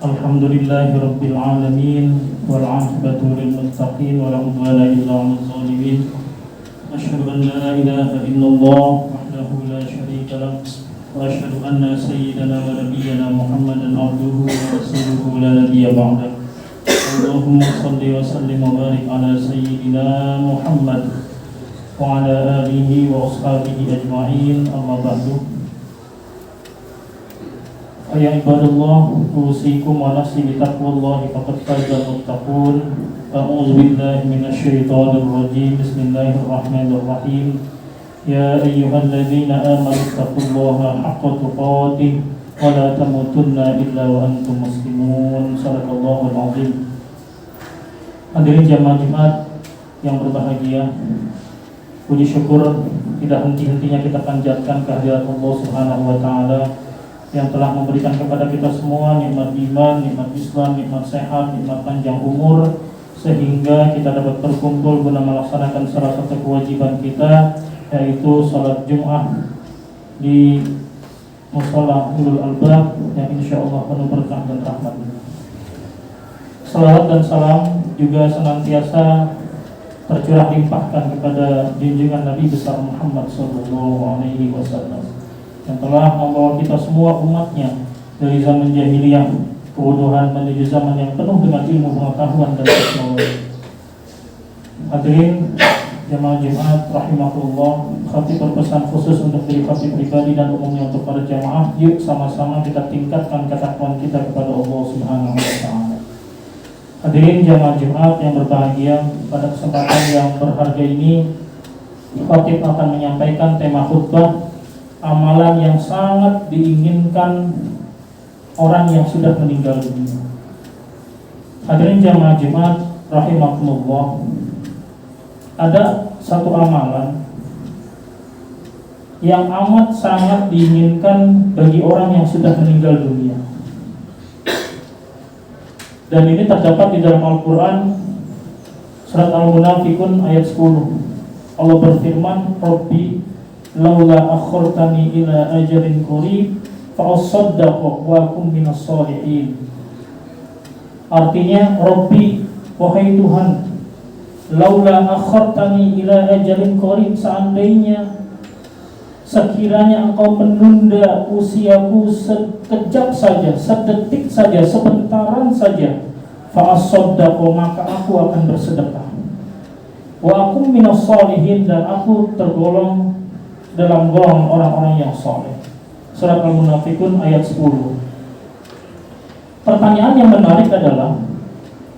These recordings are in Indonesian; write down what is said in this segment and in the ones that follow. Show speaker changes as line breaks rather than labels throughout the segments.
Alhamdulillahi Rabbil Alamin wal 'aqibatu lil muttaqin wa la 'udwana illa 'alal zalimin. Asyhadu an la ilaha illallah wahdahu la syarika lah wa asyhadu anna sayyidana wa nabiyyana Muhammadan abduhu wa rasuluhu la nabiyya ba'dah. Allahumma shalli wa sallim wa barik ala sayyidina Muhammad wa ala alihi wa ashabihi ajma'in. Amma ba'du. Ya ibadallah, usikum wa nafsi bitaqwallahi faqad fazal muttaqun. A'udzu billahi minasyaitonir rajim. Bismillahirrahmanirrahim. Ya ayyuhalladzina amanu taqullaha haqqa tuqatih wa la tamutunna illa wa antum muslimun. Shadaqallahul azim. Hadirin jamaah Jumat yang berbahagia, puji syukur tidak henti-hentinya kita panjatkan kehadirat Allah Subhanahu wa taala yang telah memberikan kepada kita semua nikmat iman, nikmat Islam, nikmat sehat, nikmat panjang umur, sehingga kita dapat berkumpul guna melaksanakan salah satu kewajiban kita, yaitu salat Jumat di Mushola Ulul Albab yang insyaallah penuh berkah dan rahmat. Salawat dan salam juga senantiasa tercurah limpahkan kepada junjungan Nabi besar Muhammad sallallahu alaihi wasallam yang telah membawa kita semua umatnya dari zaman jahiliyah kebodohan menuju zaman yang penuh dengan ilmu pengetahuan dan teknologi. Hadirin jamaah Jumat rahimahullah, khatib berpesan khusus untuk diri khatib pribadi dan umumnya untuk para jamaah. Yuk sama-sama kita tingkatkan ketakwaan kita kepada Allah Subhanahu wa taala. Hadirin jamaah Jumat yang berbahagia, pada kesempatan yang berharga ini khatib akan menyampaikan tema khutbah amalan yang sangat diinginkan orang yang sudah meninggal dunia. Hadirin jamaah Jumat rahimakumullah, ada satu amalan yang amat sangat diinginkan bagi orang yang sudah meninggal dunia. Dan ini terdapat di dalam Al-Quran surat Al-Munafiqun ayat 10. Allah berfirman, Rabbi laula akhartani ila ajalin qarib fa asaddaq wa akum minas shalihin. Artinya, Rabbi, wahai Tuhan, laula akhartani ila ajalin qarib, seandainya sekiranya engkau menunda usiaku sekejap saja, sedetik saja, sebentaran saja, fa asaddaq, maka aku akan bersedekah, wa akum minas shalihin, dan aku tergolong dalam golongan orang-orang yang saleh. Surat Al-Munafiqun ayat 10. Pertanyaan yang menarik adalah,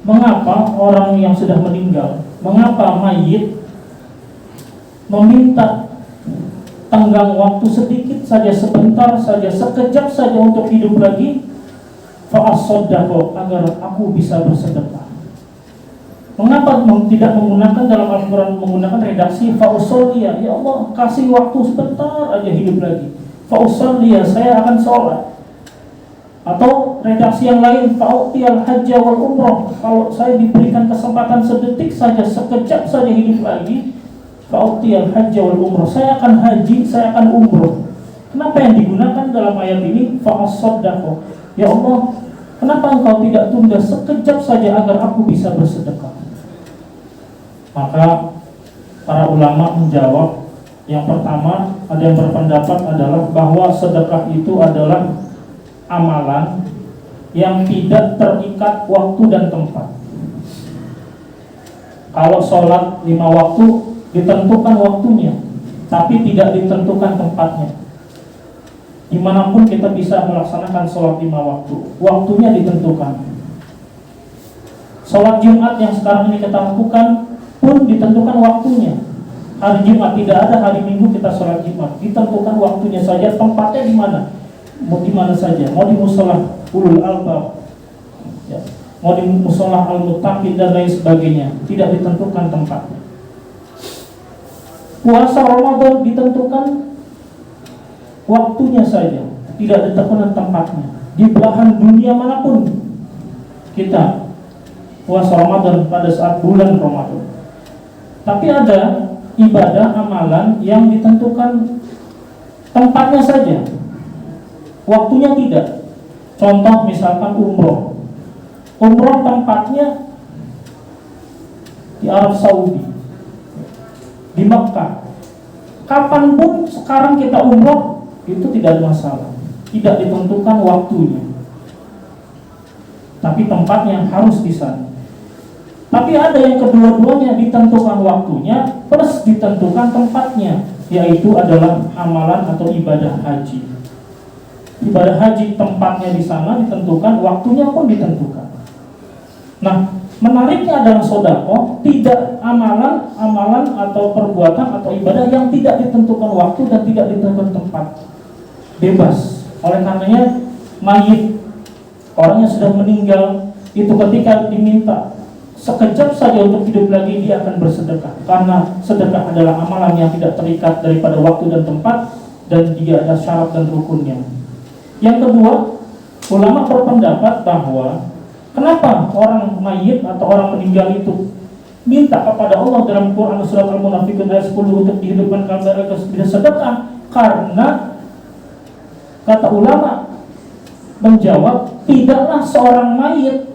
mengapa orang yang sudah meninggal, mengapa mayit meminta tenggang waktu sedikit saja, sebentar saja, sekejap saja untuk hidup lagi, fa'asoddaqo, agar aku bisa bersedekah. Mengapa tidak menggunakan dalam Al-Quran, menggunakan redaksi fa'usolliya, ya Allah kasih waktu sebentar aja hidup lagi, fa'usolliya, saya akan sholat. Atau redaksi yang lain, fa'utiyal hajja wal umroh, kalau saya diberikan kesempatan sedetik saja, sekejap saja hidup lagi, fa'utiyal hajja wal umroh, saya akan haji, saya akan umroh. Kenapa yang digunakan dalam ayat ini fa'asoddaqo, ya Allah, kenapa engkau tidak tunda sekejap saja agar aku bisa bersedekah? Maka para ulama menjawab, yang pertama, ada yang berpendapat adalah bahwa sedekah itu adalah amalan yang tidak terikat waktu dan tempat. Kalau sholat 5 waktu ditentukan waktunya, tapi tidak ditentukan tempatnya. Dimanapun kita bisa melaksanakan sholat 5 waktu, waktunya ditentukan. Sholat Jumat yang sekarang ini kita lakukan pun ditentukan waktunya. Hari Jumat tidak ada, hari Minggu kita sholat Jumat, ditentukan waktunya saja, tempatnya di mana, mau di mana saja, mau di Mushola Ulul Albab, ya, mau di Mushola Al-Muttaqin dan lain sebagainya, tidak ditentukan tempatnya. Puasa Ramadan ditentukan waktunya saja, tidak ditentukan tempatnya. Di belahan dunia manapun kita puasa Ramadan pada saat bulan Ramadan. Tapi ada ibadah amalan yang ditentukan tempatnya saja, waktunya tidak. Contoh misalkan umroh. Umroh tempatnya di Arab Saudi, di Mekah. Kapanpun sekarang kita umroh itu tidak ada masalah, tidak ditentukan waktunya, tapi tempatnya harus di sana. Tapi ada yang kedua-duanya ditentukan waktunya plus ditentukan tempatnya, yaitu adalah amalan atau ibadah haji. Ibadah haji tempatnya di sana ditentukan, waktunya pun ditentukan. Nah, menariknya adalah sedekah tidak amalan atau perbuatan atau ibadah yang tidak ditentukan waktu dan tidak ditentukan tempat, bebas. Oleh karenanya mayit, orang yang sudah meninggal itu ketika diminta sekejap saja untuk hidup lagi, dia akan bersedekah, karena sedekah adalah amalan yang tidak terikat daripada waktu dan tempat, dan dia ada syarat dan rukunnya. Yang kedua, ulama berpendapat bahwa kenapa orang mayit atau orang meninggal itu minta kepada Allah dalam Quran surat Al-Munafiqun ayat 10 untuk dihidupkan kembali ke sedekah? Karena kata ulama menjawab, tidaklah seorang mayit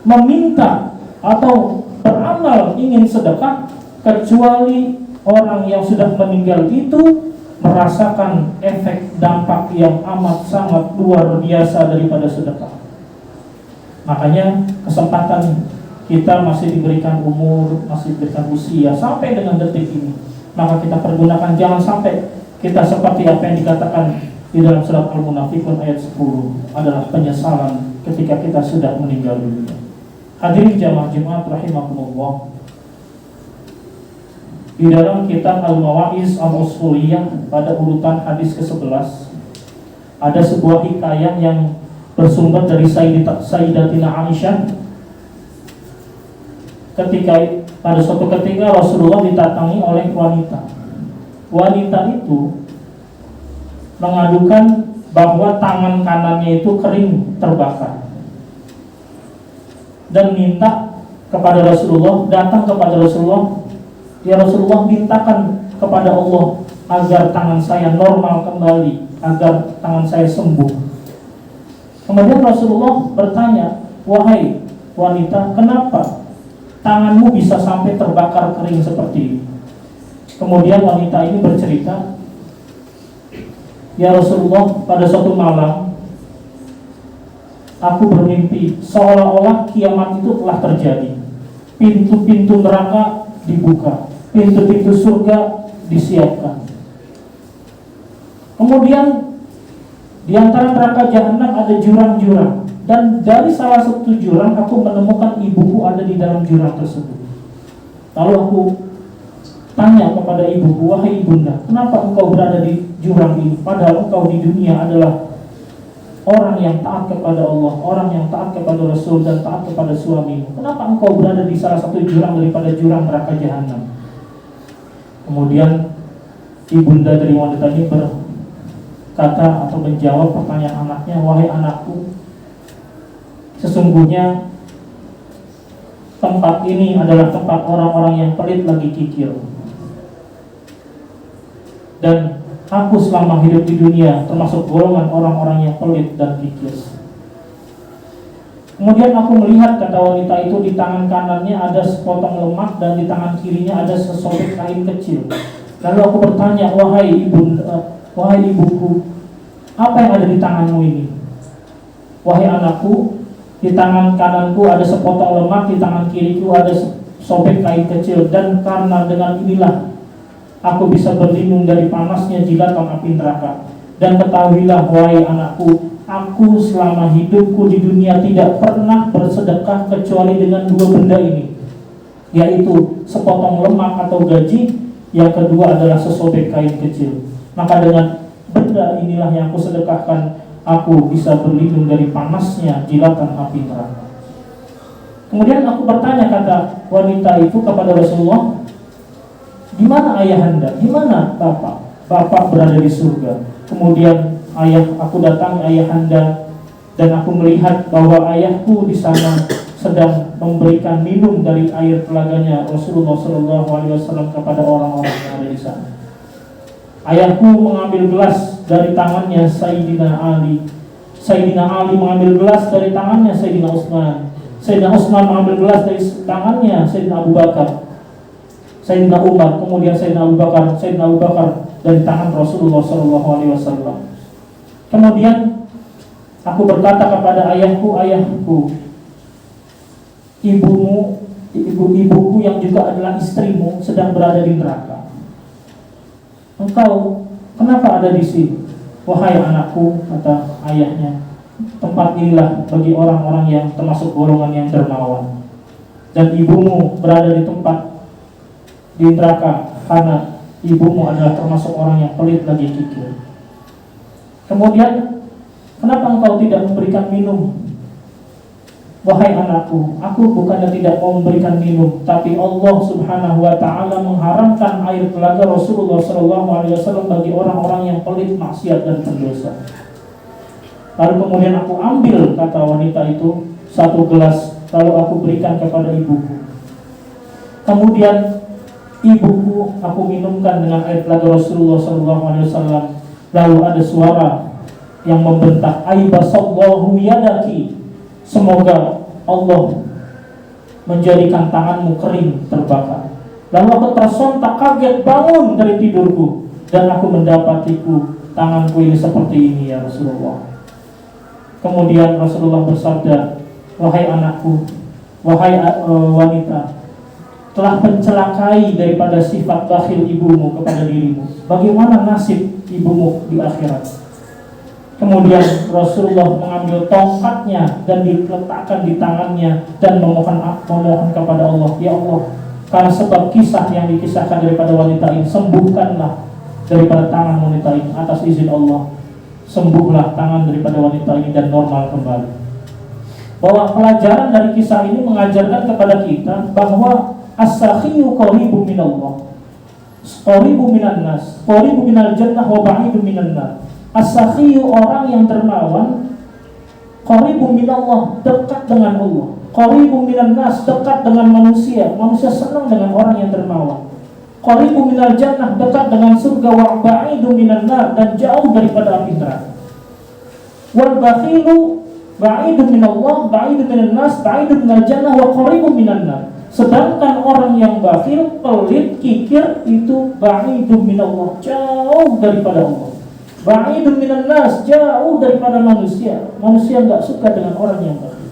meminta atau beramal ingin sedekah kecuali orang yang sudah meninggal itu merasakan efek dampak yang amat sangat luar biasa daripada sedekah. Makanya kesempatan kita masih diberikan umur, masih diberikan usia sampai dengan detik ini, maka kita pergunakan. Jangan sampai kita seperti apa yang dikatakan di dalam surat Al-Munafiqun ayat 10 adalah penyesalan ketika kita sudah meninggal dunia. Hadirin jamaah Jumat rahimakumullah, di dalam kitab Al-Mawa'iz Al-Usuliyah pada urutan hadis ke-11 ada sebuah hikayah yang bersumber dari Sayyidatina Aisyah. Pada suatu ketika Rasulullah didatangi oleh wanita. Wanita itu mengadukan bahwa tangan kanannya itu kering terbakar, dan minta kepada Rasulullah, datang kepada Rasulullah, ya Rasulullah, mintakan kepada Allah agar tangan saya normal kembali, agar tangan saya sembuh. Kemudian Rasulullah bertanya, wahai wanita, kenapa tanganmu bisa sampai terbakar kering seperti ini? Kemudian wanita ini bercerita, ya Rasulullah, pada suatu malam aku bermimpi seolah-olah kiamat itu telah terjadi. Pintu-pintu neraka dibuka, pintu-pintu surga disiapkan. Kemudian di antara neraka jahanam ada jurang-jurang, dan dari salah satu jurang aku menemukan ibuku ada di dalam jurang tersebut. Lalu aku tanya kepada ibuku, wahai ibunda, kenapa engkau berada di jurang ini, padahal engkau di dunia adalah orang yang taat kepada Allah, orang yang taat kepada Rasul dan taat kepada suamimu. Kenapa engkau berada di salah satu jurang daripada jurang neraka jahanam? Kemudian ibunda dari wanita ini berkata atau menjawab pertanyaan anaknya, wahai anakku, sesungguhnya tempat ini adalah tempat orang-orang yang pelit lagi kikir. Dan aku selama hidup di dunia termasuk golongan orang-orang yang pelit dan kikir. Kemudian aku melihat, kata wanita itu, di tangan kanannya ada sepotong lemak dan di tangan kirinya ada sesobek kain kecil. Lalu aku bertanya, wahai ibuku, apa yang ada di tanganmu ini? Wahai anakku, di tangan kananku ada sepotong lemak, di tangan kiriku ada sobek kain kecil, dan karena dengan inilah aku bisa berlindung dari panasnya jilatan api neraka. Dan ketahuilah, wahai anakku, aku selama hidupku di dunia tidak pernah bersedekah kecuali dengan dua benda ini, yaitu sepotong lemak atau gaji, yang kedua adalah sesobek kain kecil. Maka dengan benda inilah yang aku sedekahkan, aku bisa berlindung dari panasnya jilatan api neraka. Kemudian aku bertanya, kata wanita itu kepada Rasulullah, di mana ayahanda? Di mana bapak? Bapak berada di surga. Kemudian aku datangi ayahanda dan aku melihat bahwa ayahku di sana sedang memberikan minum dari air telaganya Rasulullah SAW kepada orang-orang yang ada di sana. Ayahku mengambil gelas dari tangannya Sayyidina Ali Sayyidina Ali mengambil gelas dari tangannya Sayyidina Utsman. Sayyidina Utsman mengambil gelas dari tangannya Sayyidina Abu Bakar. Sayyidina Umar, kemudian Sayyidina Abu Bakar dari tangan Rasulullah SAW. Kemudian aku berkata kepada ayahku, ibuku yang juga adalah istrimu sedang berada di neraka. Engkau kenapa ada di sini? Wahai anakku, kata ayahnya, tempat inilah bagi orang-orang yang termasuk golongan yang dermawan. Dan ibumu berada di tempat di neraka karena ibumu adalah termasuk orang yang pelit lagi kikir. Kemudian, kenapa engkau tidak memberikan minum? Wahai anakku, aku bukannya tidak mau memberikan minum, tapi Allah Subhanahu wa Ta'ala mengharamkan air telaga Rasulullah SAW bagi orang-orang yang pelit, maksiat dan pendosa. Lalu kemudian aku ambil, kata wanita itu, satu gelas, lalu aku berikan kepada ibuku. Kemudian ibuku aku minumkan dengan air telaga Rasulullah SAW. Lalu ada suara yang membentak, aibasallahu yadaki, semoga Allah menjadikan tanganmu kering terbakar. Lalu aku tersontak kaget bangun dari tidurku, dan aku mendapatiku tanganku ini seperti ini ya Rasulullah. Kemudian Rasulullah bersabda, wahai anakku, wahai wanita, telah mencelakai daripada sifat bakhil ibumu kepada dirimu. Bagaimana nasib ibumu di akhirat? Kemudian Rasulullah mengambil tongkatnya dan diletakkan di tangannya dan memohon kepada Allah, ya Allah, karena sebab kisah yang dikisahkan daripada wanita ini, sembuhkanlah daripada tangan wanita ini atas izin Allah. Sembuhlah tangan daripada wanita ini dan normal kembali. Bahwa pelajaran dari kisah ini mengajarkan kepada kita bahwa as-sakhiyu qaribu minallah, qaribu minan nas, qaribu minal jannah wa ba'idu minan nar. As-sakhiyu, orang yang dermawan, qaribu minallah, dekat dengan Allah. Qaribu minan nas, dekat dengan manusia. Manusia senang dengan orang yang dermawan. Qaribu minal jannah, dekat dengan surga. Wa ba'idu minan nar, dan jauh daripada api neraka. Wal bakhilu ba'idu minallah, ba'idu minan nas, ba'idu minal jannah, wa qaribu minan nar. Sedangkan orang yang bakhil, pelit, kikir, itu ba'idu minallah, jauh daripada Allah. Ba'idun minan nas, jauh daripada manusia. Manusia enggak suka dengan orang yang bakhil.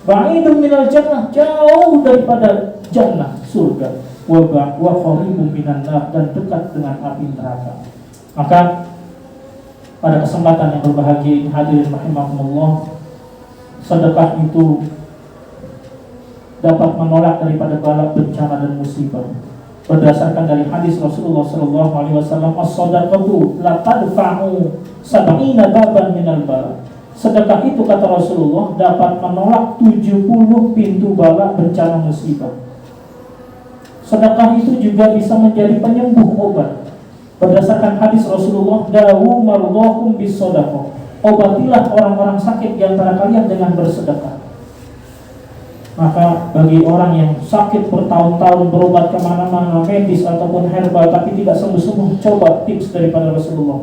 Ba'idun minal jannah, jauh daripada jannah, surga. Wa qaribun minan nar, dan dekat dengan api neraka. Maka pada kesempatan yang berbahagia ini, hadirin rahimakumullah, sedekah itu dapat menolak daripada bala, bencana dan musibah. Berdasarkan dari hadis Rasulullah SAW, as-sadaqatu la tadfa'u sab'ina baban minal bala. Sedekah itu, kata Rasulullah, dapat menolak 70 pintu bala, bencana, musibah. Sedekah itu juga bisa menjadi penyembuh, obat. Berdasarkan hadis Rasulullah, dawu marudhakum bis sadaqah, obatilah orang-orang sakit di antara kalian dengan bersedekah. Maka bagi orang yang sakit bertahun-tahun, berobat kemana-mana, medis ataupun herbal, tapi tidak sembuh-sembuh, coba tips daripada Rasulullah.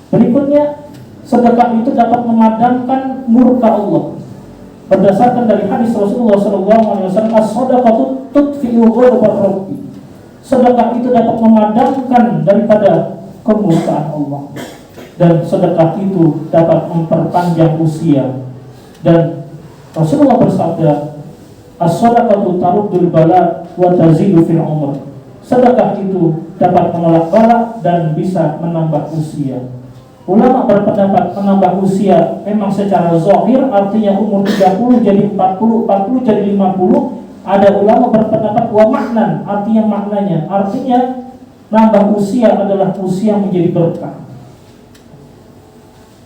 Berikutnya, sedekah itu dapat memadamkan murka Allah. Berdasarkan dari hadis Rasulullah SAW, as-sadaqatu tudfi'u ghadabar rabbi. Sedekah itu dapat memadamkan daripada kemurkaan Allah. Dan sedekah itu dapat memperpanjang usia. Dan Rasulullah bersabda, as-sadaqatu taruddul bala wa tazidu fil umr. Sedekah itu dapat menolak bala dan bisa menambah usia. Ulama berpendapat menambah usia memang secara zahir, artinya umur 30 jadi 40, 40 jadi 50. Ada ulama berpendapat wa maknan, artinya nambah usia adalah usia menjadi berkah.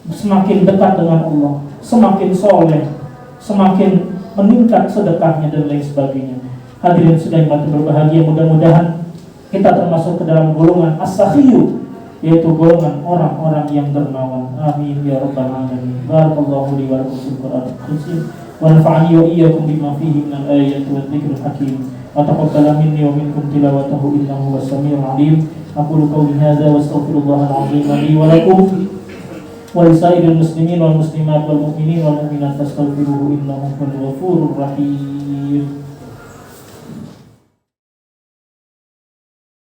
Semakin dekat dengan Allah, semakin soleh, semakin meningkat sedekahnya dan lain sebagainya. Hadirin sedang berbahagia, mudah-mudahan kita termasuk ke dalam golongan as-sakhiyu, yaitu golongan orang-orang yang dermawan. Amin ya rabbal alamin. Barakallahu li wa lakum fil Qur'anil karim wa nafa'ani wa iyyakum bima fihi minal ayati wadh dhikril hakim. Wa taqabbal minni wa minkum tilawatahu innahu was-sami'ul 'alim. Aqulu qawli hadza wa astaghfirullahal 'azim li wa lakum ولسائر المسلمين والمسلمات والمؤمنين والمؤمنات فاستغفروه إنه هو الغفور الرحيم.